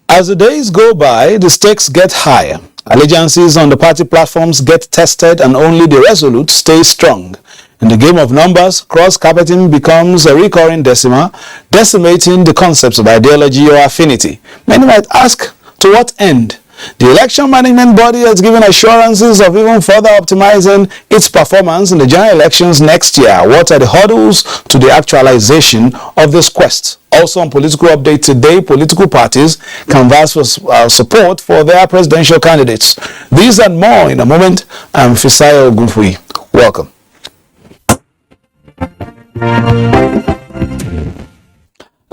As the days go by, the stakes get higher. Allegiances on the party platforms get tested and only the resolute stay strong. In the game of numbers, cross-carpeting becomes a recurring decimal, decimating the concepts of ideology or affinity. Many might ask, to what end? The election management body has given assurances of even further optimizing its performance in the general elections next year. What are the hurdles to the actualization of this quest? Also on Political Update today, political parties canvass for support for their presidential candidates. These and more in a moment. I'm Fisayo Ogunfui. Welcome.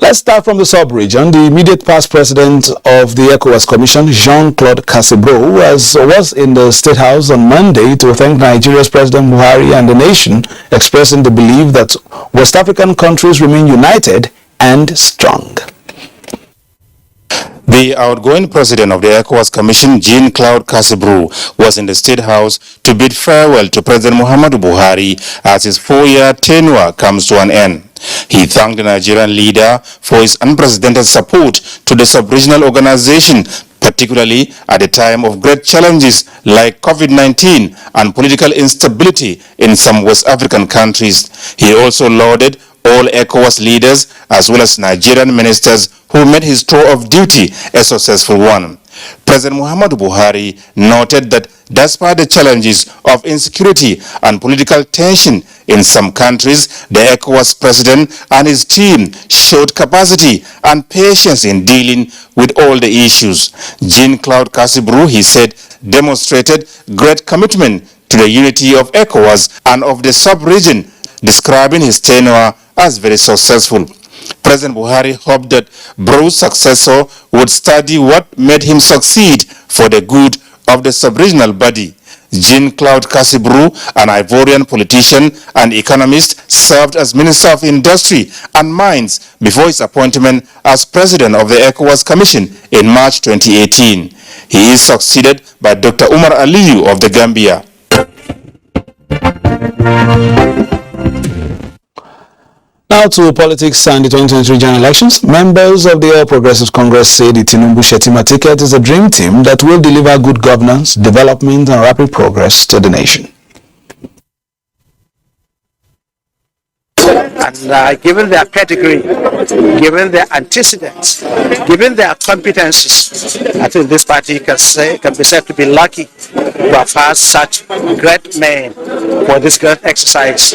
Let's start from the sub-region. The immediate past president of the ECOWAS Commission, Jean-Claude Cassebro, was in the State House on Monday to thank Nigeria's President Buhari and the nation, expressing the belief that West African countries remain united and strong. The outgoing president of the ECOWAS Commission, Jean-Claude Cassebro, was in the State House to bid farewell to President Muhammadu Buhari as his 4-year tenure comes to an end. He thanked the Nigerian leader for his unprecedented support to the sub-regional organization, particularly at a time of great challenges like COVID-19 and political instability in some West African countries. He also lauded all ECOWAS leaders as well as Nigerian ministers who made his tour of duty a successful one. President Muhammadu Buhari noted that despite the challenges of insecurity and political tension in some countries, the ECOWAS president and his team showed capacity and patience in dealing with all the issues. Jean-Claude Cassebro, he said, demonstrated great commitment to the unity of ECOWAS and of the sub-region, describing his tenure as very successful. President Buhari hoped that Bro's successor would study what made him succeed for the good of the sub-regional body. Jean-Claude Cassebro, an Ivorian politician and economist, served as Minister of Industry and Mines before his appointment as President of the ECOWAS Commission in March 2018. He is succeeded by Dr. Umar Aliyu of the Gambia. Now to politics and the 2023 general elections. Members of the All Progressives Congress say the Tinubu-Shettima ticket is a dream team that will deliver good governance, development and rapid progress to the nation. And given their pedigree, given their antecedents, given their competencies, I think this party can be said to be lucky to have had such great men for this great exercise.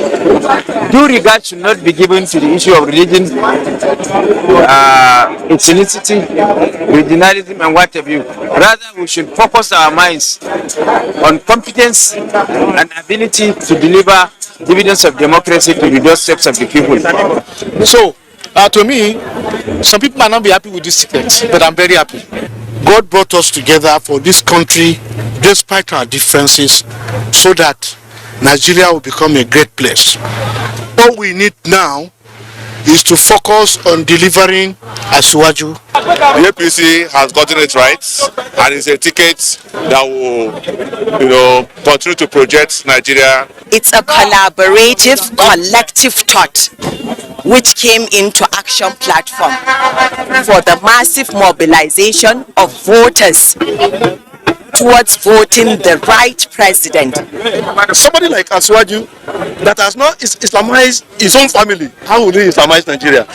Due regard should not be given to the issue of religion, ethnicity, regionalism, and what have you. Rather, we should focus our minds on competence and ability to deliver dividends of democracy to the doorsteps of the people. So, to me, some people might not be happy with this ticket, but I'm very happy. God brought us together for this country, despite our differences, so that Nigeria will become a great place. What we need now is to focus on delivering Asiwaju. The APC has gotten it right, and it's a ticket that will, continue to project Nigeria. It's a collaborative, collective thought which came into action platform for the massive mobilization of voters towards voting the right president. Somebody like Asiwaju that has not Islamized his own family, how will he Islamize Nigeria?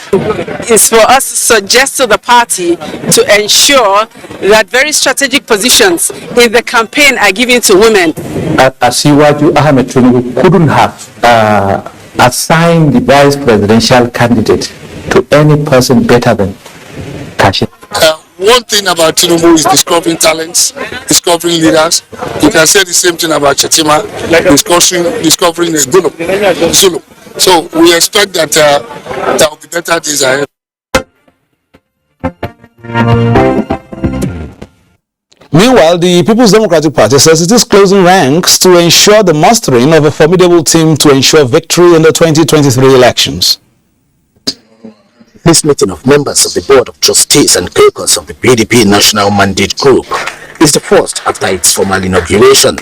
It's for us to suggest to the party to ensure that very strategic positions in the campaign are given to women. Asiwaju Ahmed Tinubu couldn't have assigned the vice presidential candidate to any person better than Kashi. One thing about Tinubu is discovering talents, discovering leaders. You can say the same thing about Shettima, discovering Zulu. So we expect that there will be better days ahead. Meanwhile, the People's Democratic Party says it is closing ranks to ensure the mustering of a formidable team to ensure victory in the 2023 elections. This meeting of members of the Board of Trustees and caucus of the PDP National Mandate Group is the first after its formal inauguration.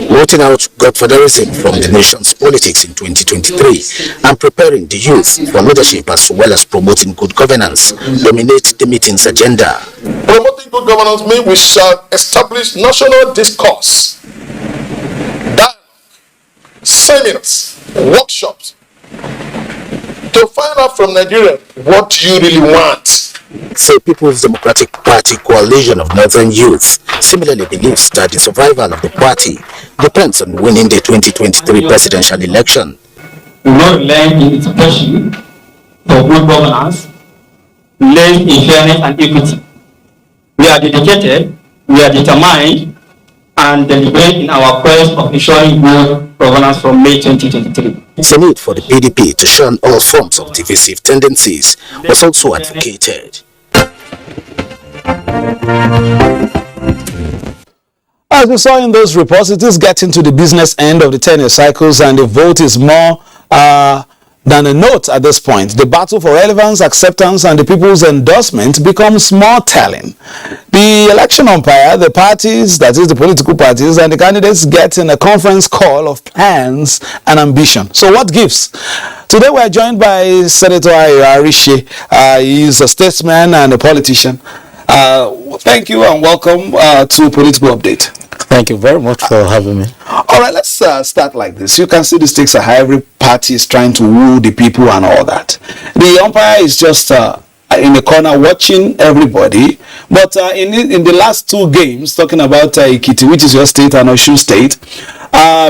Rooting out godfatherism from the nation's politics in 2023 and preparing the youth for leadership as well as promoting good governance dominate the meeting's agenda. Promoting good governance means we shall establish national discourse, seminars, workshops, to find out from Nigeria what you really want. Say People's Democratic Party Coalition of Northern Youth similarly believes that the survival of the party depends on winning the 2023 presidential election. We will rely in its passion for good governance, led in fairness and equity. We are dedicated, we are determined, and deliberate in our quest of ensuring good governance from May 2023. The need for the PDP to shun all forms of divisive tendencies was also advocated. As we saw in those reports, it is getting to the business end of the 10-year cycles, and the vote is more than a note at this point. The battle for relevance, acceptance, and the people's endorsement becomes more telling. The election umpire, the parties, that is the political parties, and the candidates get in a conference call of plans and ambition. So what gives? Today we are joined by Senator Arishi. He is a statesman and a politician. Thank you and welcome to Political Update. Thank you very much for having me. All right, let's start like this. You can see the stakes are high. Every party is trying to woo the people and all that. The umpire is just in the corner watching everybody. But in the last two games, talking about Ikiti, which is your state, and Osun State,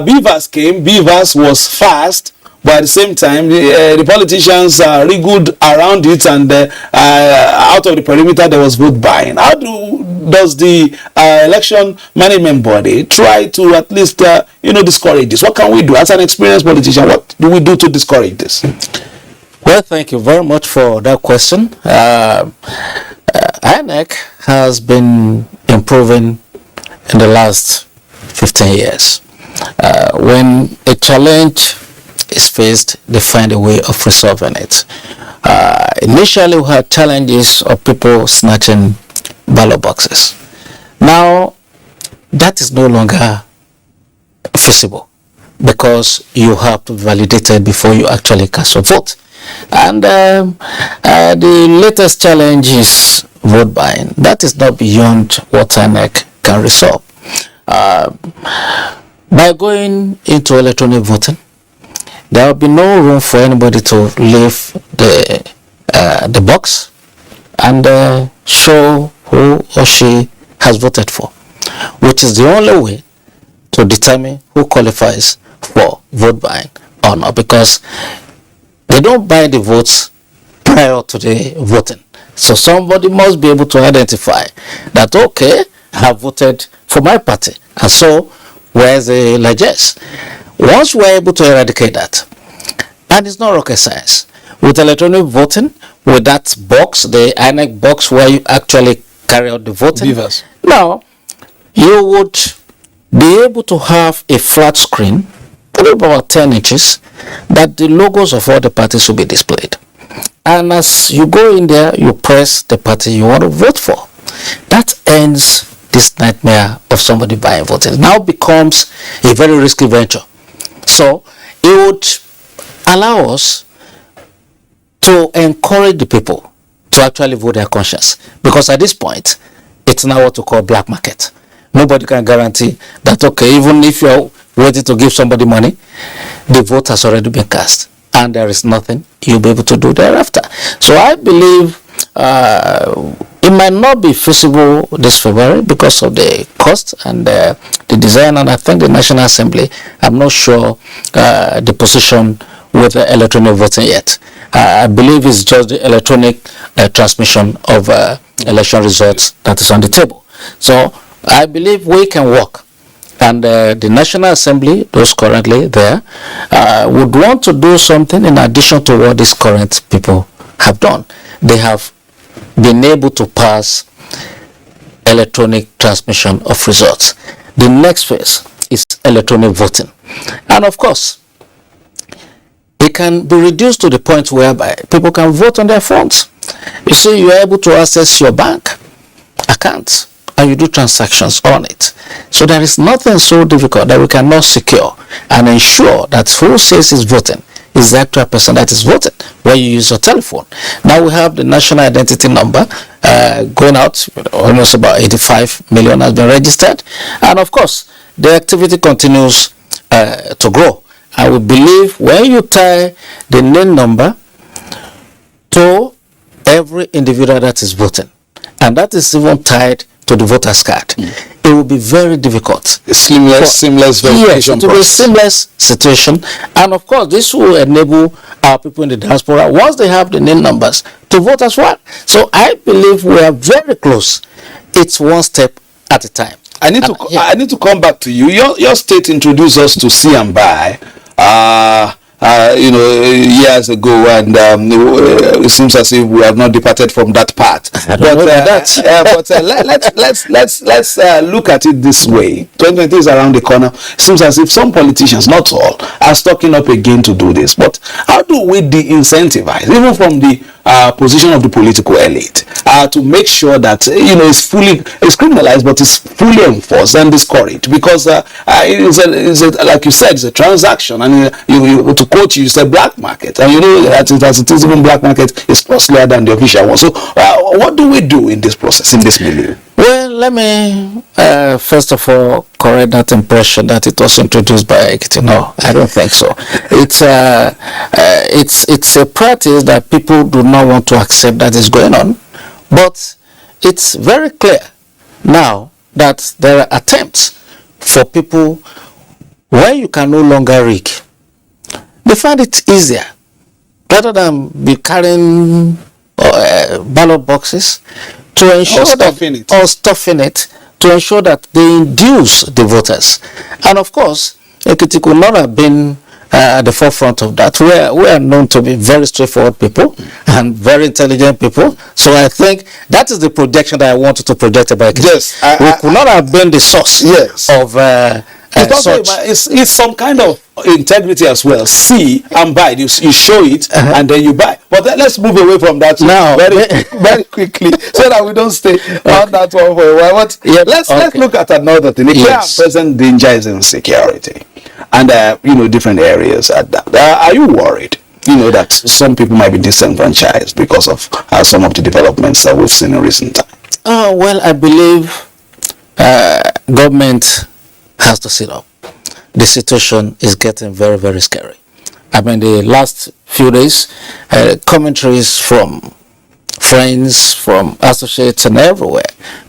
Beavers came. Beavers was fast. But at the same time, the politicians wriggled around it, and out of the perimeter there was vote buying. How does the election management body try to at least discourage this? What can we do as an experienced politician? What do we do to discourage this? Well, thank you very much for that question. INEC has been improving in the last 15 years. When a challenge is faced, they find a way of resolving it. Initially, we had challenges of people snatching ballot boxes. Now, that is no longer feasible because you have to validate it before you actually cast a vote. And the latest challenge is vote buying. That is not beyond what INEC can resolve. By going into electronic voting, there will be no room for anybody to leave the box and show who or she has voted for, which is the only way to determine who qualifies for vote buying or not, because they don't buy the votes prior to the voting. So somebody must be able to identify that, okay, I have voted for my party, and so where's the largesse? Once we're able to eradicate that, and it's not rocket science, with electronic voting, with that box, the INEC box where you actually carry out the voting, now you would be able to have a flat screen, probably about 10 inches, that the logos of all the parties will be displayed. And as you go in there, you press the party you want to vote for. That ends this nightmare of somebody buying voting. It now becomes a very risky venture. So it would allow us to encourage the people to actually vote their conscience, because at this point it's now what we call black market. Nobody can guarantee that, okay, even if you're ready to give somebody money, the vote has already been cast and there is nothing you'll be able to do thereafter. So I believe it might not be feasible this February because of the cost and the design, and I think the National Assembly, I'm not sure the position with the electronic voting yet. I believe it's just the electronic transmission of election results that is on the table. So I believe we can work, and the National Assembly, those currently there, would want to do something in addition to what these current people have done. They have been able to pass electronic transmission of results. The next phase is electronic voting. And of course, it can be reduced to the point whereby people can vote on their phones. You see, you are able to access your bank account and you do transactions on it. So there is nothing so difficult that we cannot secure and ensure that who says is voting is the actual person that is voting when you use your telephone. Now we have the national identity number going out. Almost about 85 million has been registered. And of course, the activity continues to grow. I would believe when you tie the name number to every individual that is voting, and that is even tied to the voter's card, it will be very difficult. Seamless verification yes, it will be a seamless situation. And of course, this will enable our people in the diaspora, once they have the name numbers, to vote as well. So I believe we are very close. It's one step at a time. I need to come back to you. Your state introduced us to see and buy. Years ago, and it seems as if we have not departed from that path. Let's look at it this way. 2020 is around the corner. It seems as if some politicians, not all, are stocking up again to do this. But how do we de-incentivize, even from the position of the political elite, to make sure that it's criminalized, but it's fully enforced and discouraged? Because like you said, it's a transaction, and you to quote you, it's a black market, and that as it is, even black market is costlier than the official one. So what do we do in this process, in this milieu? Well, let me first of all correct that impression that it was introduced by Ekiti. No, I don't think so. It's a practice that people do not want to accept that is going on, but it's very clear now that there are attempts for people, when you can no longer rig, they find it easier, rather than be carrying ballot boxes, to ensure stuffing it to ensure that they induce the voters. And of course, Ekiti could not have been at the forefront of that. We are known to be very straightforward people and very intelligent people. So I think that is the projection that I wanted to project about Ekiti. Yes, we could not have been the source of it's some kind of integrity as well. See and buy. You show it and then you buy. But let's move away from that now very quickly, so that we don't stay on that one for a while. But let's look at another thing. The present danger is insecurity, and different areas at that. Are you worried? That some people might be disenfranchised because of some of the developments that we've seen in recent times. Well, I believe government has to sit up. The situation is getting very, very scary. I mean, the last few days, commentaries from friends, from associates and everywhere,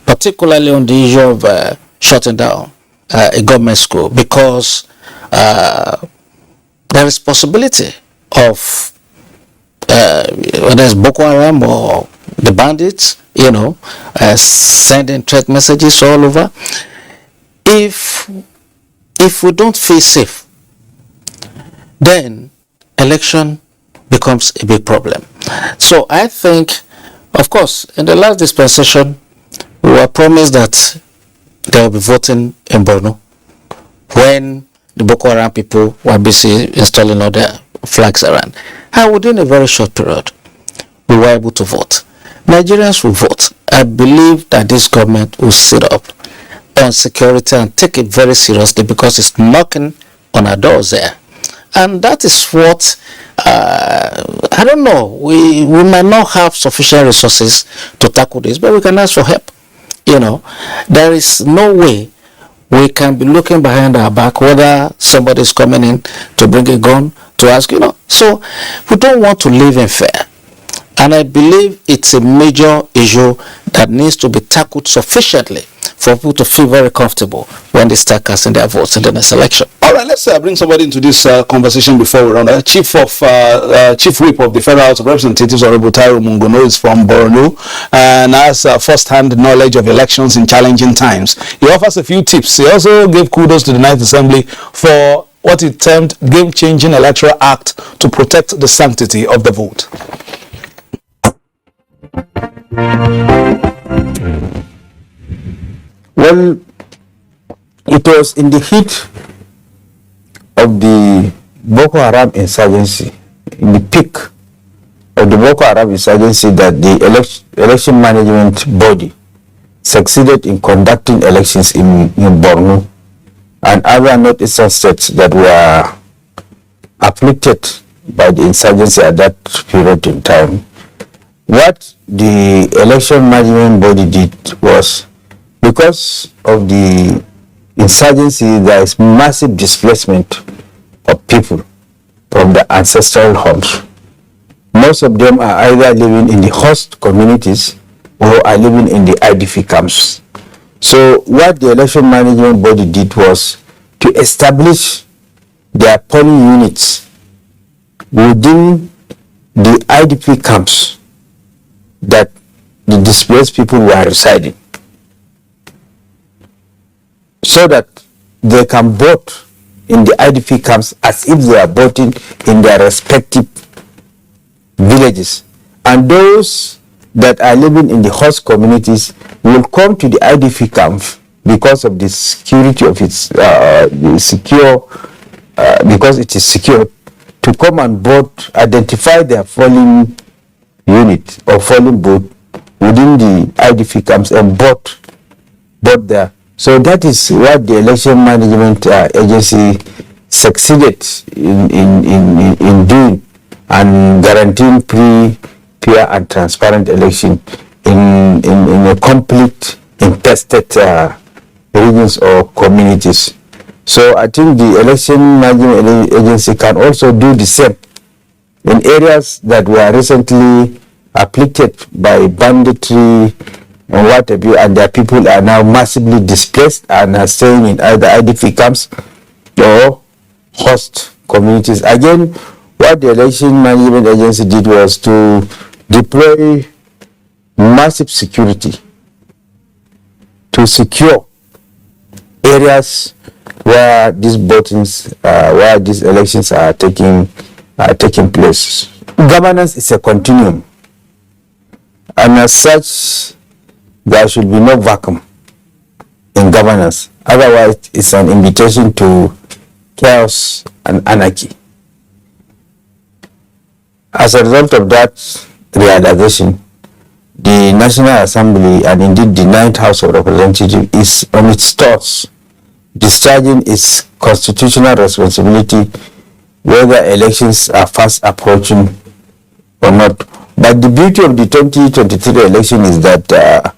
particularly on the issue of shutting down a government school, because there is possibility of whether it's Boko Haram or the bandits, sending threat messages all over. If we don't feel safe, then election becomes a big problem. So I think, of course, in the last dispensation, we were promised that there will be voting in Borno when the Boko Haram people were busy installing all their flags around. And within a very short period, we were able to vote. Nigerians will vote. I believe that this government will sit up on security and take it very seriously, because it's knocking on our doors there. And that is what I don't know, we might not have sufficient resources to tackle this, but we can ask for help. There is no way we can be looking behind our back whether somebody is coming in to bring a gun to ask, so we don't want to live in fear. And I believe it's a major issue that needs to be tackled sufficiently for people to feel very comfortable when they start casting their votes in the next election. All right, let's bring somebody into this conversation before we run. Chief Whip of the Federal House of Representatives, Honorable Taiwo Mungono, is from Borno and has first-hand knowledge of elections in challenging times. He offers a few tips. He also gave kudos to the Ninth Assembly for what he termed game-changing electoral act to protect the sanctity of the vote. Well, it was in the heat of the Boko Haram insurgency, in the peak of the Boko Haram insurgency, that the election management body succeeded in conducting elections in Borno and other northeastern states that were afflicted by the insurgency at that period in time. What the election management body did was, because of the insurgency, there is massive displacement of people from the ancestral homes. Most of them are either living in the host communities or are living in the IDP camps. So what the election management body did was to establish their polling units within the IDP camps that the displaced people were residing, so that they can vote in the IDP camps as if they are voting in their respective villages. And those that are living in the host communities will come to the IDP camp because of the security of its because it is secure, to come and vote, identify their polling unit or polling booth within the IDP camps and vote there. So that is what the election management agency succeeded in doing, and guaranteeing free, fair and transparent election in a conflict infested regions or communities. So I think the election management agency can also do the same in areas that were recently afflicted by banditry and what have you, and their people are now massively displaced and are staying in either IDP camps or host communities. Again, what the election management agency did was to deploy massive security to secure areas where these votings, where these elections are taking place. Governance is a continuum, and as such, there should be no vacuum in governance. Otherwise, it's an invitation to chaos and anarchy. As a result of that realization, the National Assembly, and indeed the 9th House of Representatives, is on its toes, discharging its constitutional responsibility, whether elections are fast approaching or not. But the beauty of the 2023 election is that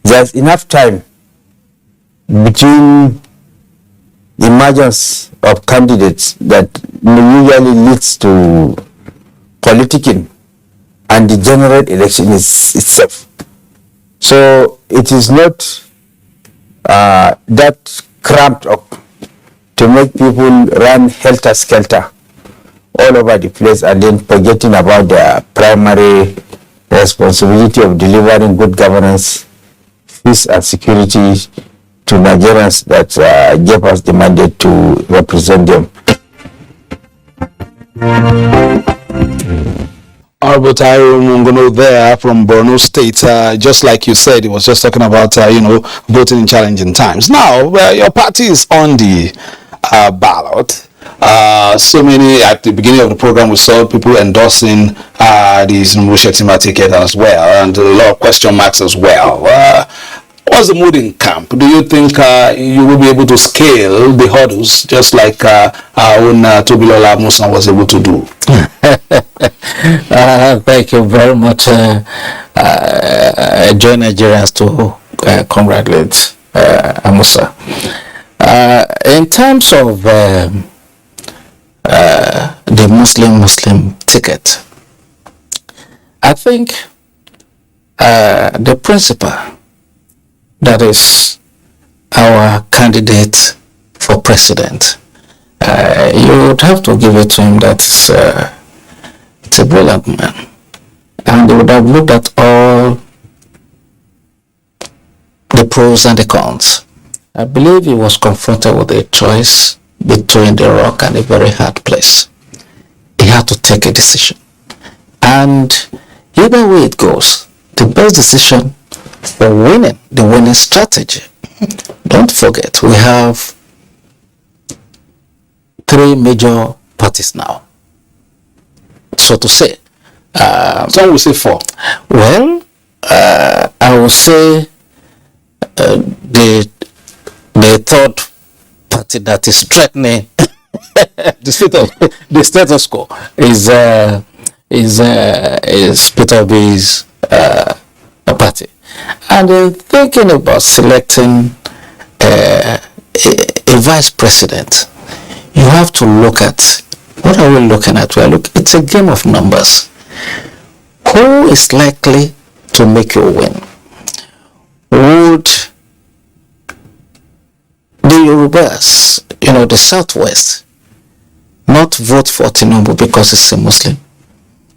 there's enough time between emergence of candidates that usually leads to politicking and the general election itself. So it is not that cramped up to make people run helter-skelter all over the place and then forgetting about their primary responsibility of delivering good governance, peace and security to Nigerians that gave us the mandate to represent them. Honorable Taiwo Mungono there from Borno State, just like you said, he was just talking about, voting in challenging times. Now, your party is on the ballot. So many, at the beginning of the program, we saw people endorsing the Mushetima ticket as well, and a lot of question marks as well. What's the mood in camp? Do you think you will be able to scale the hurdles just like our own Tobilola Musa was able to do? Thank you very much. I join Nigerians to congratulate Amusa. In terms of the Muslim ticket, I think the principal, that is our candidate for president, you would have to give it to him that it's a brilliant man, and they would have looked at all the pros and the cons. I believe he was confronted with a choice between the rock and a very hard place. He had to take a decision, and either way it goes, the best decision for winning, the winning strategy. Don't forget, we have 3 major parties now, so to say. Some will say 4. Well, I will say the third party that is threatening the status quo is Peter Obi's party, and thinking about selecting a vice president, you have to look at what are we looking at. It's a game of numbers. Who is likely to make you win? Would the Yorubas, the Southwest, not vote for Tinubu because he's a Muslim?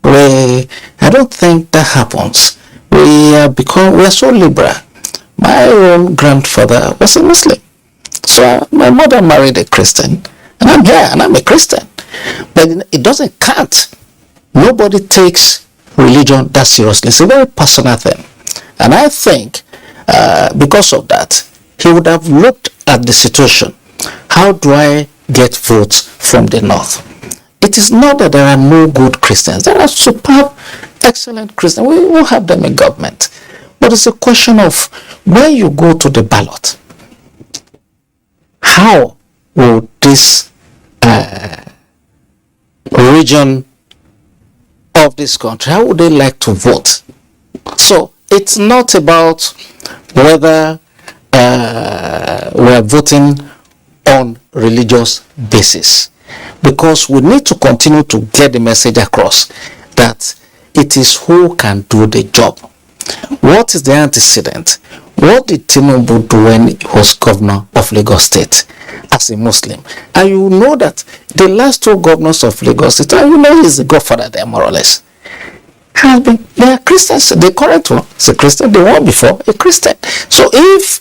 I don't think that happens. We are so liberal. My own grandfather was a Muslim, so my mother married a Christian, and I'm here and I'm a Christian. But it doesn't count. Nobody takes religion that seriously. It's a very personal thing, and I think because of that, he would have looked at the situation. How do I get votes from the north? It is not that there are no good Christians. There are superb, excellent Christians. We will have them in government. But it's a question of when you go to the ballot, how will this region of this country, how would they like to vote? So it's not about whether we're voting on religious basis, because we need to continue to get the message across that it is who can do the job. What is the antecedent? What did Tinubu do when he was governor of Lagos State as a Muslim? And you know that the last 2 governors of Lagos State, and he's the godfather there more or less, they are Christians. The current one is a Christian, the one before a Christian. So if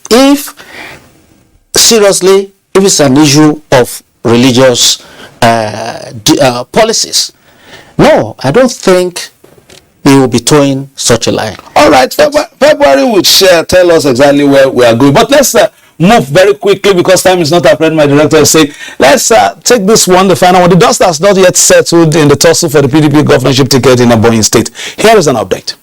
seriously, if it's an issue of religious policies, no, I don't think he will be towing such a line. All right, February will tell us exactly where we are going. But let's move very quickly because time is not our friend. My director is saying, let's take this one, the final one. The dust has not yet settled in the tussle for the PDP governorship ticket in Ebonyi State. Here is an update.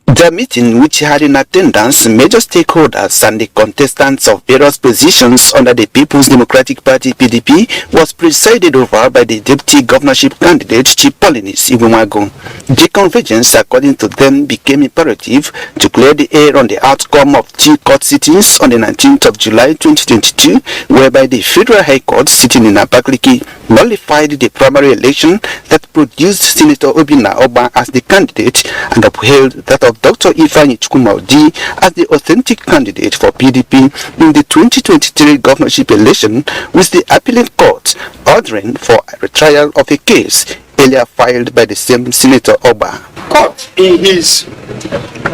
The meeting, which had in attendance major stakeholders and the contestants of various positions under the People's Democratic Party (PDP), was presided over by the deputy governorship candidate Chief Paulinus Ibumago. The convergence, according to them, became imperative to clear the air on the outcome of 2 court sittings on the 19th of July 2022, whereby the Federal High Court sitting in Abakaliki nullified the primary election that produced Senator Obinna Oba as the candidate and upheld that of Dr. Ifeanyi Chukwumaudi as the authentic candidate for PDP in the 2023 governorship election, with the appellate court ordering for a retrial of a case earlier filed by the same Senator Oba. Court, in his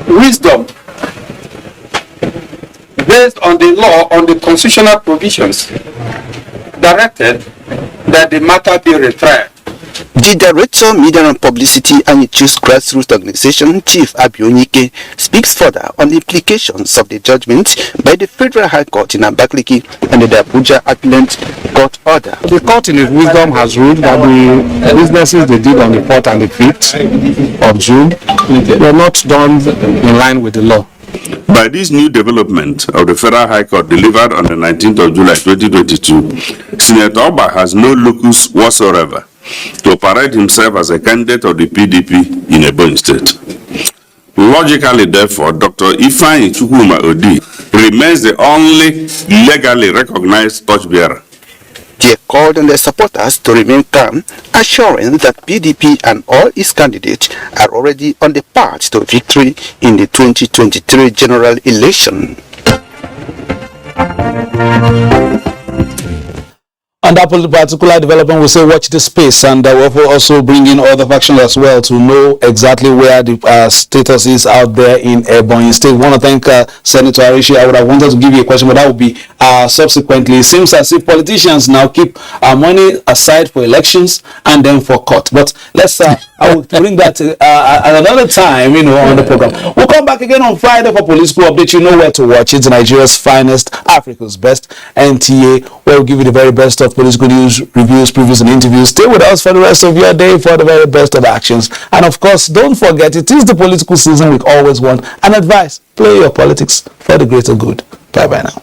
wisdom, based on the law, on the constitutional provisions, directed that the matter be retried. The Director, Media and Publicity and Issues Grassroots Organization, Chief Abionyike, speaks further on the implications of the judgment by the Federal High Court in Abakaliki and the Abuja Appellate Court order. The court in its wisdom has ruled that the businesses they did on the 4th and the 5th of June were not done in line with the law. By this new development of the Federal High Court delivered on the 19th of July 2022, Senator Oba has no locus whatsoever to operate himself as a candidate of the PDP in Ebonyi State. Logically, therefore, Dr. Ifeanyi Chukwumaudi remains the only legally recognized torchbearer. They called on their supporters to remain calm, assuring that PDP and all its candidates are already on the path to victory in the 2023 general election. On that particular development, we say watch this space, and we'll also bring in other factions as well to know exactly where the status is out there in Ebonyi State. I want to thank Senator Arishi. I would have wanted to give you a question, but that would be subsequently. It seems as if politicians now keep money aside for elections and then for court. But let's I will bring that at another time, on the program. We'll come back again on Friday for political update. You know where to watch. It's Nigeria's finest, Africa's best, NTA, where we'll give you the very best of political news, reviews, previews, and interviews. Stay with us for the rest of your day for the very best of actions. And of course, don't forget, it is the political season. We always want an advice. Play your politics for the greater good. Bye-bye now.